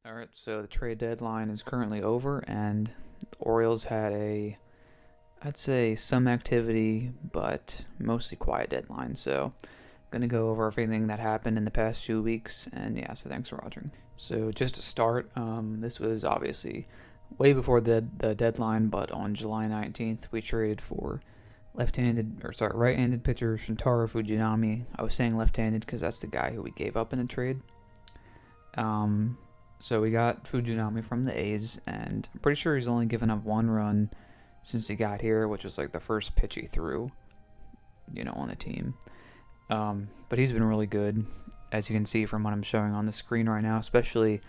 All right, so the trade deadline is currently over, and the Orioles had I'd say some activity, but mostly quiet deadline. So, gonna go over everything that happened in the past 2 weeks, and yeah, so thanks for watching. So, just to start, this was obviously way before the deadline, but on July 19th, we traded for right-handed pitcher Shintaro Fujinami. I was saying left-handed because that's the guy who we gave up in the trade. So we got Fujinami from the A's, and I'm pretty sure he's only given up one run since he got here, which was like the first pitch he threw, on the team. But he's been really good, as you can see from what I'm showing on the screen right now, especially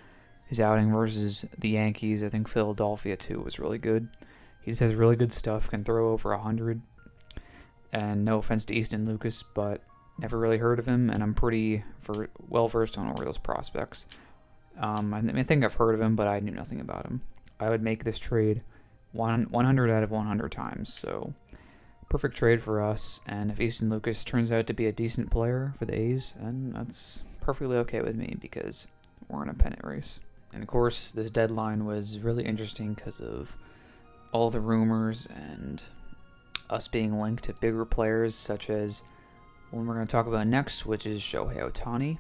his outing versus the Yankees. I think Philadelphia, too, was really good. He just has really good stuff, can throw over 100. And no offense to Easton Lucas, but never really heard of him, and I'm pretty well-versed on Orioles prospects. I think I've heard of him, but I knew nothing about him. I would make this trade 100 out of 100 times, so perfect trade for us. And if Easton Lucas turns out to be a decent player for the A's, then that's perfectly okay with me because we're in a pennant race. And of course, this deadline was really interesting because of all the rumors and us being linked to bigger players, such as one we're going to talk about next, which is Shohei Ohtani.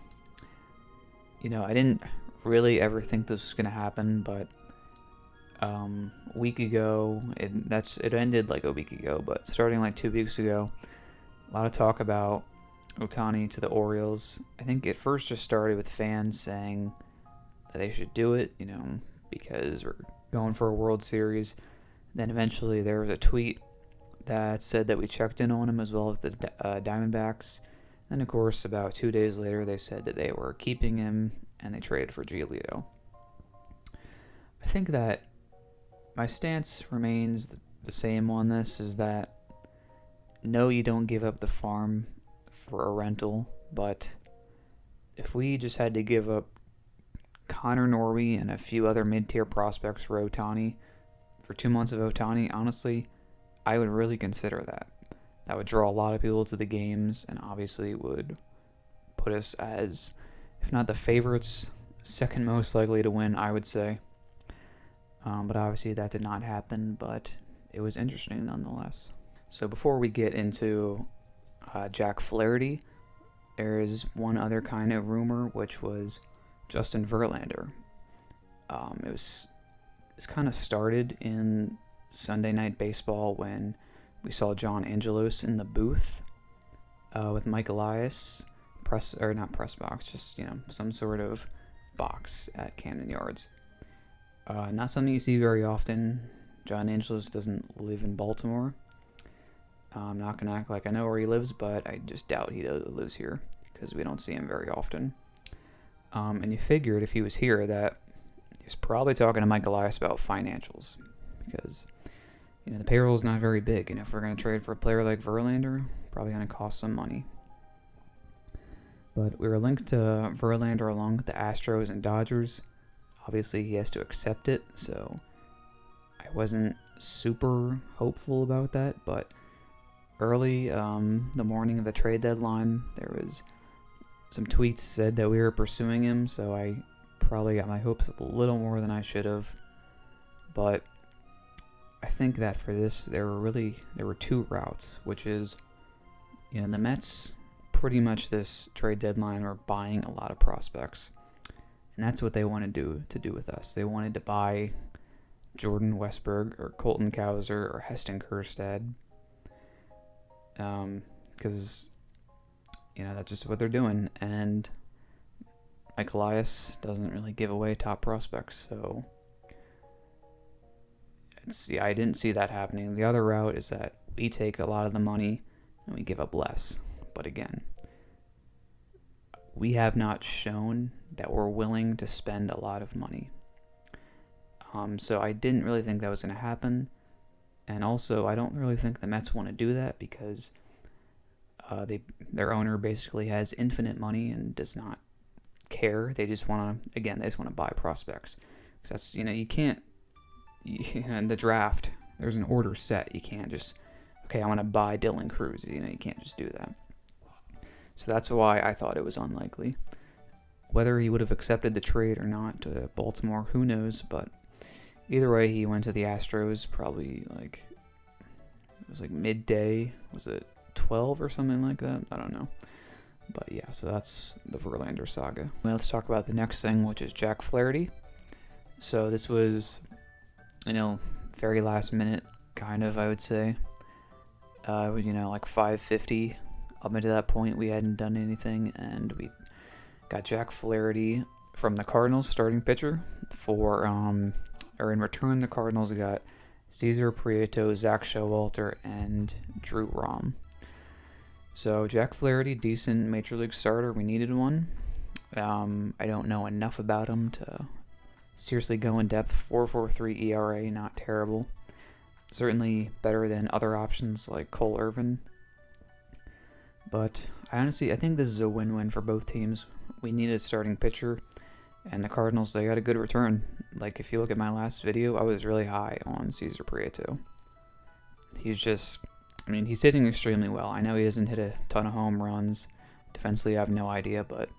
I didn't really ever think this was going to happen, but a week ago, it ended like a week ago, but starting like 2 weeks ago, a lot of talk about Ohtani to the Orioles. I think it first just started with fans saying that they should do it, because we're going for a World Series. Then eventually there was a tweet that said that we checked in on him as well as the Diamondbacks. And of course, about 2 days later, they said that they were keeping him and they traded for Giolito. I think that my stance remains the same on this, is that no, you don't give up the farm for a rental, but if we just had to give up Connor Norby and a few other mid-tier prospects for Ohtani, for 2 months of Ohtani, honestly, I would really consider that. That would draw a lot of people to the games and obviously would put us as, if not the favorites, second most likely to win, I would say. But obviously that did not happen, but it was interesting nonetheless. So before we get into Jack Flaherty, there is one other kind of rumor, which was Justin Verlander. It's kind of started in Sunday Night Baseball when we saw John Angelos in the booth with Mike Elias, not press box, just some sort of box at Camden Yards. Not something you see very often. John Angelos doesn't live in Baltimore. I'm not gonna act like I know where he lives, but I just doubt he lives here because we don't see him very often. And you figured if he was here that he was probably talking to Mike Elias about financials, because the payroll's not very big, and if we're going to trade for a player like Verlander, probably going to cost some money. But we were linked to Verlander along with the Astros and Dodgers. Obviously, he has to accept it, so I wasn't super hopeful about that. But early, the morning of the trade deadline, there was some tweets said that we were pursuing him, so I probably got my hopes up a little more than I should have. But I think that for this, there were two routes, which is, the Mets pretty much this trade deadline were buying a lot of prospects, and that's what they wanted to do with us. They wanted to buy Jordan Westburg or Colton Cowser or Heston Kjerstad, because that's just what they're doing, and Mike Elias doesn't really give away top prospects, so I didn't see that happening. The other route is that we take a lot of the money and we give up less. But again, we have not shown that we're willing to spend a lot of money. So I didn't really think that was going to happen. And also, I don't really think the Mets want to do that because their owner basically has infinite money and does not care. They just want to buy prospects. Because that's, you can't, in the draft, there's an order set. You can't just, I want to buy Dylan Cruz. You can't just do that. So that's why I thought it was unlikely. Whether he would have accepted the trade or not to Baltimore, who knows, but either way, he went to the Astros probably like, it was like midday, was it 12 or something like that? I don't know. But yeah, so that's the Verlander saga. Well, let's talk about the next thing, which is Jack Flaherty. So this was, very last minute, kind of, I would say. Like 5:50. Up until that point, we hadn't done anything, and we got Jack Flaherty from the Cardinals, starting pitcher, in return, the Cardinals got Cesar Prieto, Zach Showalter, and Drew Rom. So Jack Flaherty, decent major league starter. We needed one. I don't know enough about him to seriously go in depth. 4.43 ERA, not terrible. Certainly better than other options like Cole Irvin. But I think this is a win-win for both teams. We needed a starting pitcher, and the Cardinals, they got a good return. Like, if you look at my last video, I was really high on Cesar Prieto. He's hitting extremely well. I know he doesn't hit a ton of home runs. Defensively, I have no idea, but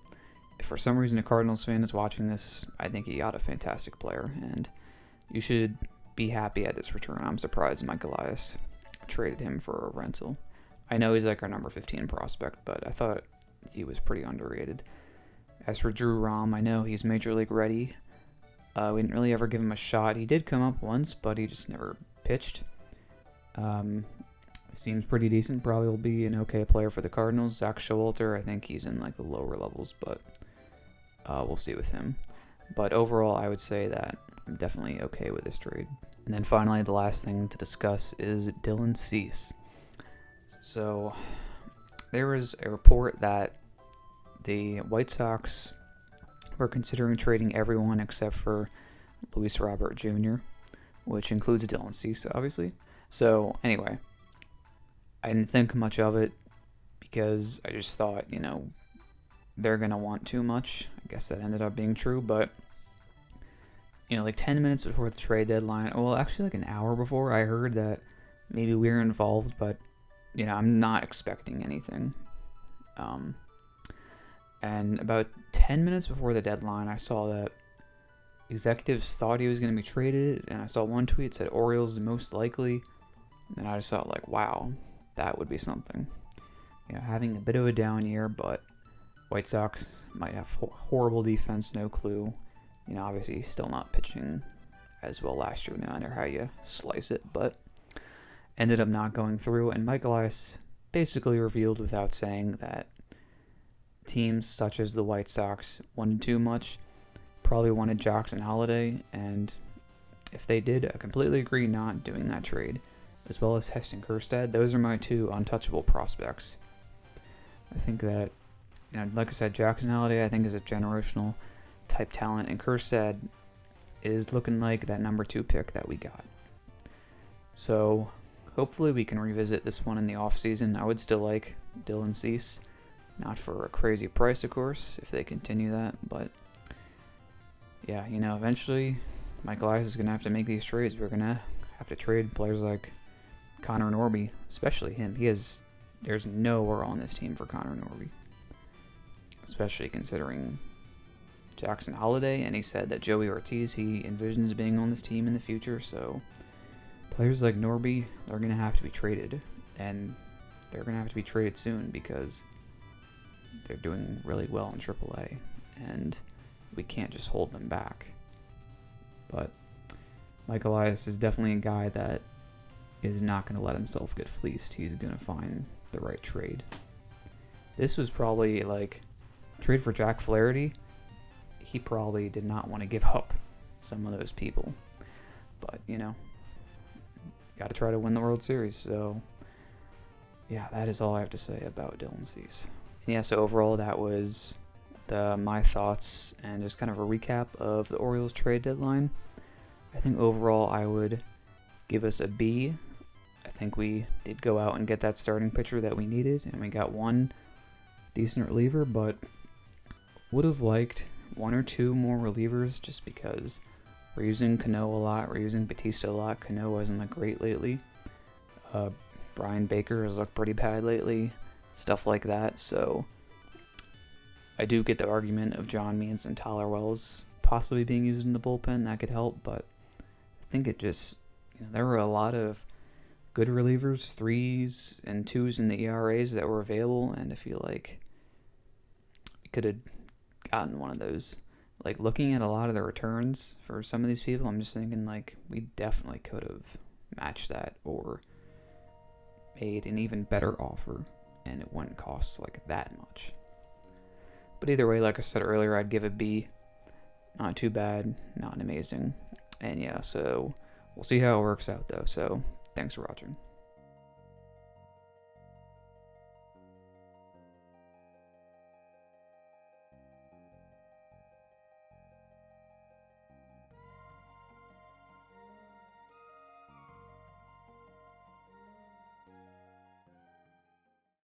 if for some reason a Cardinals fan is watching this, I think he got a fantastic player, and you should be happy at this return. I'm surprised Mike Elias traded him for a rental. I know he's like our number 15 prospect, but I thought he was pretty underrated. As for Drew Rom, I know he's major league ready. We didn't really ever give him a shot. He did come up once, but he just never pitched. Seems pretty decent. Probably will be an okay player for the Cardinals. Zach Showalter, I think he's in like the lower levels, but we'll see with him. But overall, I would say that I'm definitely okay with this trade. And then finally, the last thing to discuss is Dylan Cease. So there was a report that the White Sox were considering trading everyone except for Luis Robert Jr., which includes Dylan Cease, obviously. So anyway, I didn't think much of it because I just thought, they're going to want too much. I guess that ended up being true, but like 10 minutes before the trade deadline, well, actually like an hour before, I heard that maybe we were involved, but I'm not expecting anything. And about 10 minutes before the deadline, I saw that executives thought he was going to be traded, and I saw one tweet that said Orioles most likely, and I just thought like, wow, that would be something. Having a bit of a down year, but White Sox might have horrible defense, no clue. Obviously he's still not pitching as well last year, no matter how you slice it, but ended up not going through, and Mike Elias basically revealed without saying that teams such as the White Sox wanted too much, probably wanted Jackson Holliday, and if they did, I completely agree not doing that trade, as well as Heston Kjerstad. Those are my two untouchable prospects. I think that, like I said, Jackson Holliday I think is a generational type talent, and Kjerstad is looking like that number 2 pick that we got. So hopefully we can revisit this one in the offseason. I would still like Dylan Cease. Not for a crazy price, of course, if they continue that. But, yeah, eventually Mike Elias is going to have to make these trades. We're going to have to trade players like Connor Norby, especially him. There's nowhere on this team for Connor Norby, especially considering Jackson Holliday. And he said that Joey Ortiz, he envisions being on this team in the future. So players like Norby are going to have to be traded. And they're going to have to be traded soon because they're doing really well in AAA, and we can't just hold them back. But Mike Elias is definitely a guy that is not going to let himself get fleeced. He's going to find the right trade. This was probably like trade for Jack Flaherty. He probably did not want to give up some of those people, but got to try to win the World Series. So yeah, that is all I have to say about Dylan Cease. Yeah, so overall that was my thoughts and just kind of a recap of the Orioles trade deadline. I think overall I would give us a B. I think we did go out and get that starting pitcher that we needed, and we got one decent reliever, but would have liked one or two more relievers just because we're using Cano a lot, we're using Batista a lot. Cano wasn't that great lately. Brian Baker has looked pretty bad lately. Stuff like that. So I do get the argument of John Means and Tyler Wells possibly being used in the bullpen. That could help, but I think it just, there were a lot of good relievers, 3s and 2s in the ERAs that were available, and I feel like we could have gotten one of those. Like, looking at a lot of the returns for some of these people, I'm just thinking, like, we definitely could have matched that or made an even better offer, and it wouldn't cost, like, that much. But either way, like I said earlier, I'd give it B. Not too bad, not amazing. And yeah, so we'll see how it works out, though. So thanks for watching.